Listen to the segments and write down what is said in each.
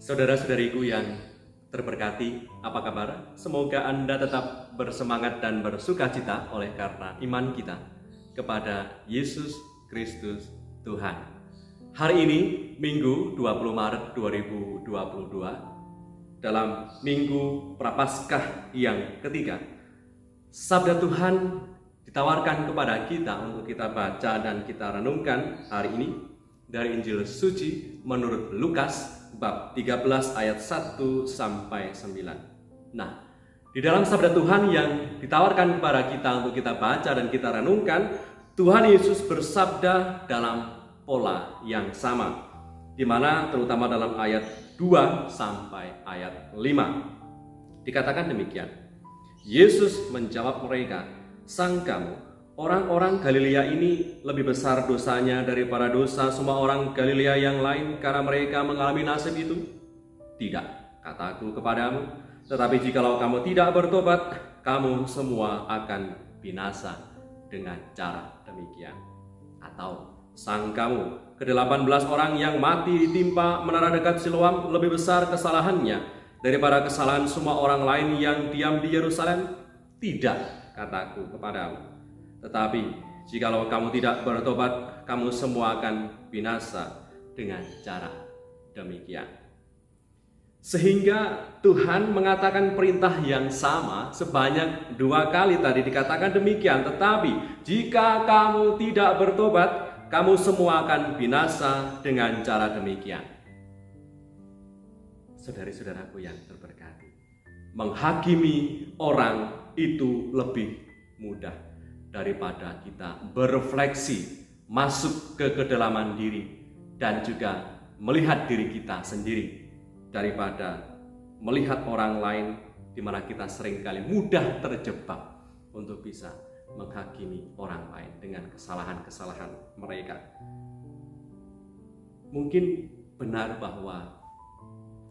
Saudara-saudariku yang terberkati, apa kabar? Semoga Anda tetap bersemangat dan bersukacita oleh karena iman kita kepada Yesus Kristus Tuhan. Hari ini, Minggu 20 Maret 2022, dalam Minggu Prapaskah yang ketiga, Sabda Tuhan ditawarkan kepada kita untuk kita baca dan kita renungkan hari ini dari Injil Suci menurut Lukas bab 13 ayat 1 sampai 9. Nah, di dalam sabda Tuhan yang ditawarkan kepada kita untuk kita baca dan kita renungkan, Tuhan Yesus bersabda dalam pola yang sama, di mana terutama dalam ayat 2 sampai ayat 5. Dikatakan demikian. Yesus menjawab mereka, "Sangkamu orang-orang Galilea ini lebih besar dosanya daripada dosa semua orang Galilea yang lain karena mereka mengalami nasib itu? Tidak, kataku kepadamu, tetapi jikalau kamu tidak bertobat, kamu semua akan binasa dengan cara demikian. Atau sangkamu ke-18 orang yang mati ditimpa menara dekat Siloam lebih besar kesalahannya daripada kesalahan semua orang lain yang diam di Yerusalem? Tidak, kataku kepadamu. Tetapi jikalau kamu tidak bertobat, kamu semua akan binasa dengan cara demikian." Sehingga Tuhan mengatakan perintah yang sama sebanyak 2 kali tadi dikatakan demikian. Tetapi jika kamu tidak bertobat, kamu semua akan binasa dengan cara demikian. Saudari-saudaraku yang terberkati, menghakimi orang itu lebih mudah daripada kita berefleksi, masuk ke kedalaman diri, dan juga melihat diri kita sendiri, daripada melihat orang lain di mana kita seringkali mudah terjebak untuk bisa menghakimi orang lain dengan kesalahan-kesalahan mereka. Mungkin benar bahwa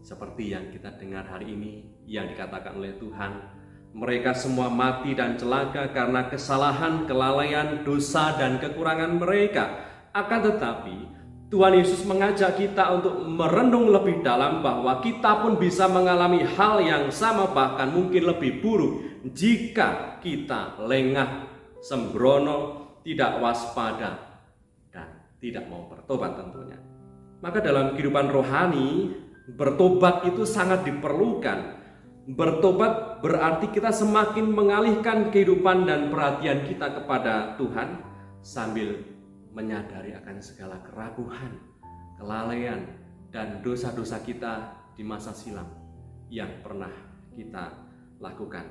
seperti yang kita dengar hari ini yang dikatakan oleh Tuhan, mereka semua mati dan celaka karena kesalahan, kelalaian, dosa, dan kekurangan mereka. Akan tetapi, Tuhan Yesus mengajak kita untuk merenung lebih dalam bahwa kita pun bisa mengalami hal yang sama, bahkan mungkin lebih buruk jika kita lengah, sembrono, tidak waspada, dan tidak mau bertobat tentunya. Maka dalam kehidupan rohani, bertobat itu sangat diperlukan. Bertobat berarti kita semakin mengalihkan kehidupan dan perhatian kita kepada Tuhan sambil menyadari akan segala keraguan, kelalaian, dan dosa-dosa kita di masa silam yang pernah kita lakukan.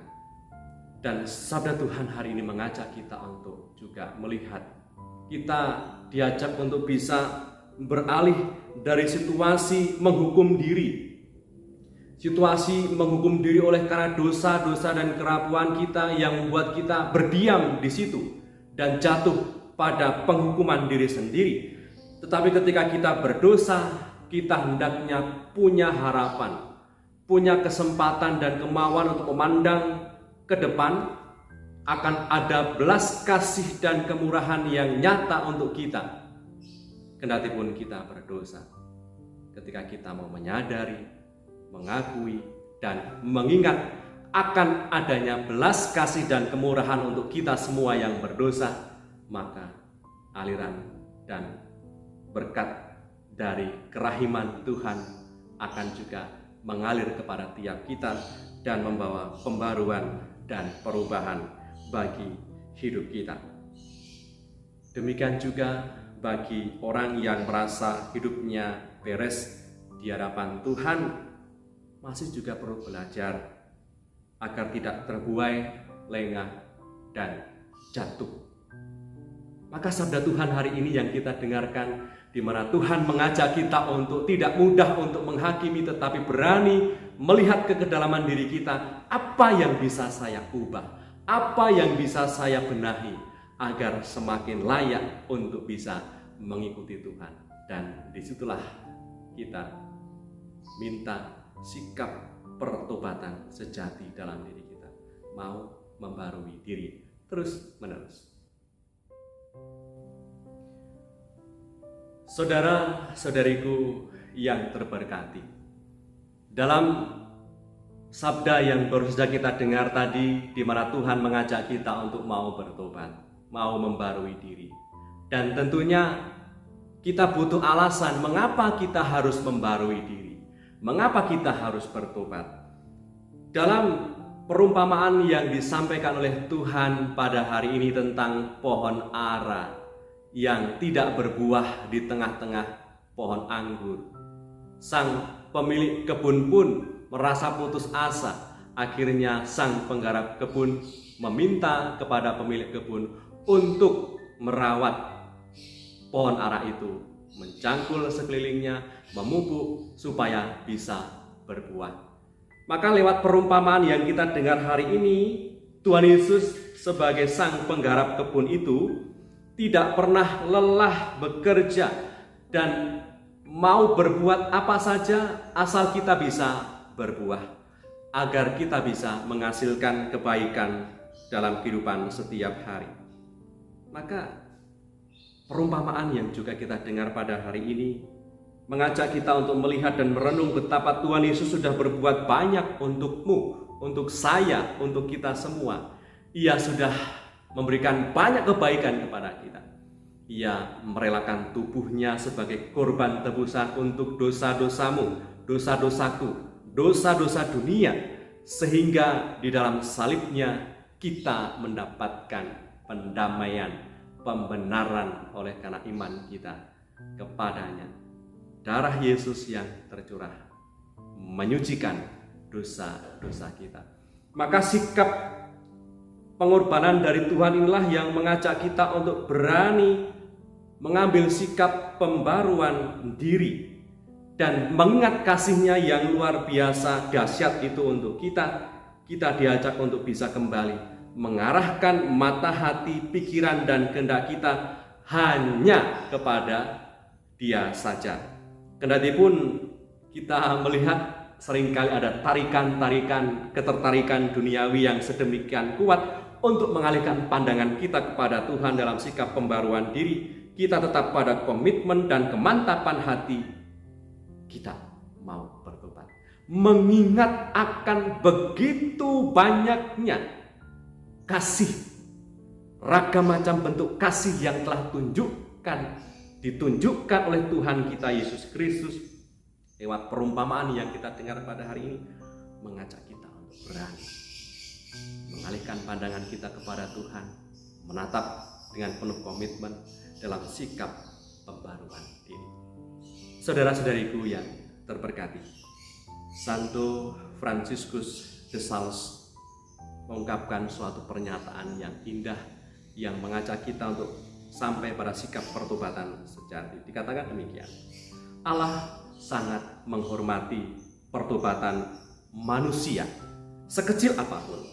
Dan sabda Tuhan hari ini mengajak kita untuk juga melihat, kita diajak untuk bisa beralih dari situasi menghukum diri, situasi menghukum diri oleh karena dosa-dosa dan kerapuan kita yang membuat kita berdiam di situ dan jatuh pada penghukuman diri sendiri. Tetapi ketika kita berdosa, kita hendaknya punya harapan, punya kesempatan dan kemauan untuk memandang ke depan akan ada belas kasih dan kemurahan yang nyata untuk kita. Kendati pun kita berdosa, ketika kita mau menyadari, mengakui, dan mengingat akan adanya belas kasih dan kemurahan untuk kita semua yang berdosa, maka aliran dan berkat dari kerahiman Tuhan akan juga mengalir kepada tiap kita dan membawa pembaruan dan perubahan bagi hidup kita. Demikian juga bagi orang yang merasa hidupnya beres di hadapan Tuhan, masih juga perlu belajar agar tidak terbuai, lengah, dan jatuh. Maka sabda Tuhan hari ini yang kita dengarkan, di mana Tuhan mengajak kita untuk tidak mudah untuk menghakimi, tetapi berani melihat ke kedalaman diri kita, apa yang bisa saya ubah, apa yang bisa saya benahi, agar semakin layak untuk bisa mengikuti Tuhan. Dan disitulah kita minta sikap pertobatan sejati dalam diri kita, mau membarui diri terus menerus. Saudara-saudariku yang terberkati, Dalam sabda yang baru saja kita dengar tadi, di mana Tuhan mengajak kita untuk mau bertobat, mau membarui diri. Dan tentunya kita butuh alasan mengapa kita harus membarui diri, mengapa kita harus bertobat. Dalam perumpamaan yang disampaikan oleh Tuhan pada hari ini tentang pohon ara yang tidak berbuah di tengah-tengah pohon anggur, sang pemilik kebun pun merasa putus asa. Akhirnya sang penggarap kebun meminta kepada pemilik kebun untuk merawat pohon ara itu, mencangkul sekelilingnya, memupuk supaya bisa berbuah. Maka lewat perumpamaan yang kita dengar hari ini, Tuhan Yesus sebagai sang penggarap kebun itu tidak pernah lelah bekerja dan mau berbuat apa saja asal kita bisa berbuah, agar kita bisa menghasilkan kebaikan dalam kehidupan setiap hari. Maka perumpamaan yang juga kita dengar pada hari ini mengajak kita untuk melihat dan merenung betapa Tuhan Yesus sudah berbuat banyak untukmu, untuk saya, untuk kita semua. Ia sudah memberikan banyak kebaikan kepada kita. Ia merelakan tubuhnya sebagai korban tebusan untuk dosa-dosamu, dosa-dosaku, dosa-dosa dunia, sehingga di dalam salibnya kita mendapatkan pendamaian, pembenaran oleh karena iman kita kepadanya. Darah Yesus yang tercurah menyucikan dosa-dosa kita. Maka sikap pengorbanan dari Tuhan inilah yang mengajak kita untuk berani mengambil sikap pembaruan diri dan mengingat kasih-Nya yang luar biasa dahsyat itu untuk kita. Kita diajak untuk bisa kembali mengarahkan mata hati, pikiran dan kehendak kita hanya kepada Dia saja. Kendati pun kita melihat seringkali ada tarikan-tarikan, ketertarikan duniawi yang sedemikian kuat untuk mengalihkan pandangan kita kepada Tuhan dalam sikap pembaruan diri, kita tetap pada komitmen dan kemantapan hati kita mau bertobat. Mengingat akan begitu banyaknya kasih, ragam macam bentuk kasih yang telah ditunjukkan oleh Tuhan kita Yesus Kristus lewat perumpamaan yang kita dengar pada hari ini, mengajak kita untuk berani mengalihkan pandangan kita kepada Tuhan, menatap dengan penuh komitmen dalam sikap pembaruan diri. Saudara-saudariku yang terberkati, Santo Fransiskus de Sales mengungkapkan suatu pernyataan yang indah yang mengajak kita untuk sampai pada sikap pertobatan sejati. Dikatakan demikian: Allah sangat menghormati pertobatan manusia sekecil apapun,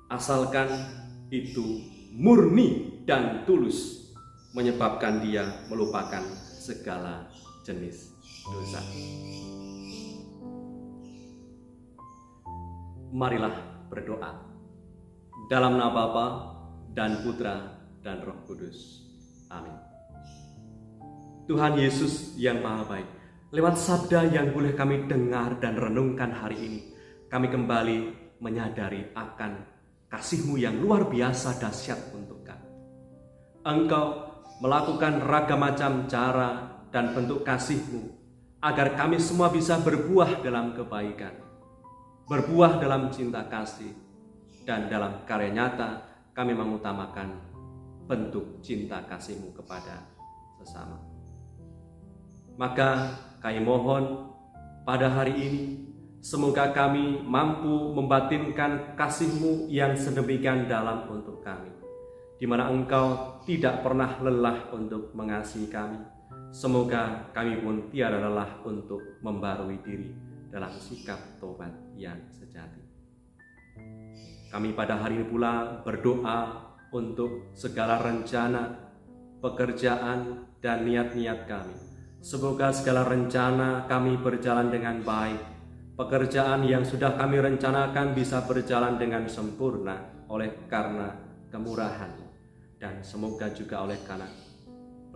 asalkan itu murni dan tulus, menyebabkan dia melupakan segala jenis dosa. Marilah berdoa. Dalam nama Bapa dan Putra dan Roh Kudus. Amin. Tuhan Yesus yang Maha Baik, lewat sabda yang boleh kami dengar dan renungkan hari ini, kami kembali menyadari akan kasih-Mu yang luar biasa dahsyat untuk kami. Engkau melakukan ragam macam cara dan bentuk kasih-Mu agar kami semua bisa berbuah dalam kebaikan, berbuah dalam cinta kasih, dan dalam karya nyata kami mengutamakan bentuk cinta kasih-Mu kepada sesama. Maka kami mohon pada hari ini, semoga kami mampu membatinkan kasih-Mu yang sedemikian dalam untuk kami, di mana Engkau tidak pernah lelah untuk mengasihi kami. Semoga kami pun tiada lelah untuk membarui diri dalam sikap tobat yang sejati. Kami pada hari ini pula berdoa untuk segala rencana, pekerjaan, dan niat-niat kami. Semoga segala rencana kami berjalan dengan baik. Pekerjaan yang sudah kami rencanakan bisa berjalan dengan sempurna oleh karena kemurahan. Dan semoga juga oleh karena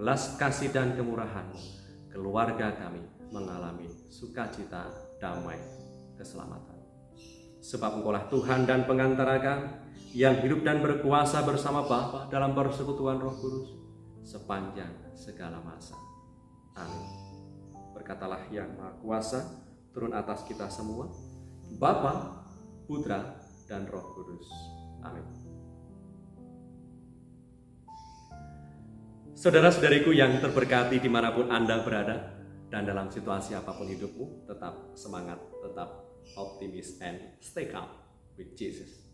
belas kasih dan kemurahan, keluarga kami mengalami sukacita damai, keselamatan. Sebab Engkaulah Tuhan dan pengantara kami, yang hidup dan berkuasa bersama Bapa dalam persekutuan Roh Kudus sepanjang segala masa. Amin. Berkatalah yang Maha Kuasa turun atas kita semua, Bapa, Putra, dan Roh Kudus. Amin. Saudara-saudariku yang terberkati dimanapun Anda berada, dan dalam situasi apapun hidupmu, tetap semangat, tetap optimis, and stay calm with Jesus.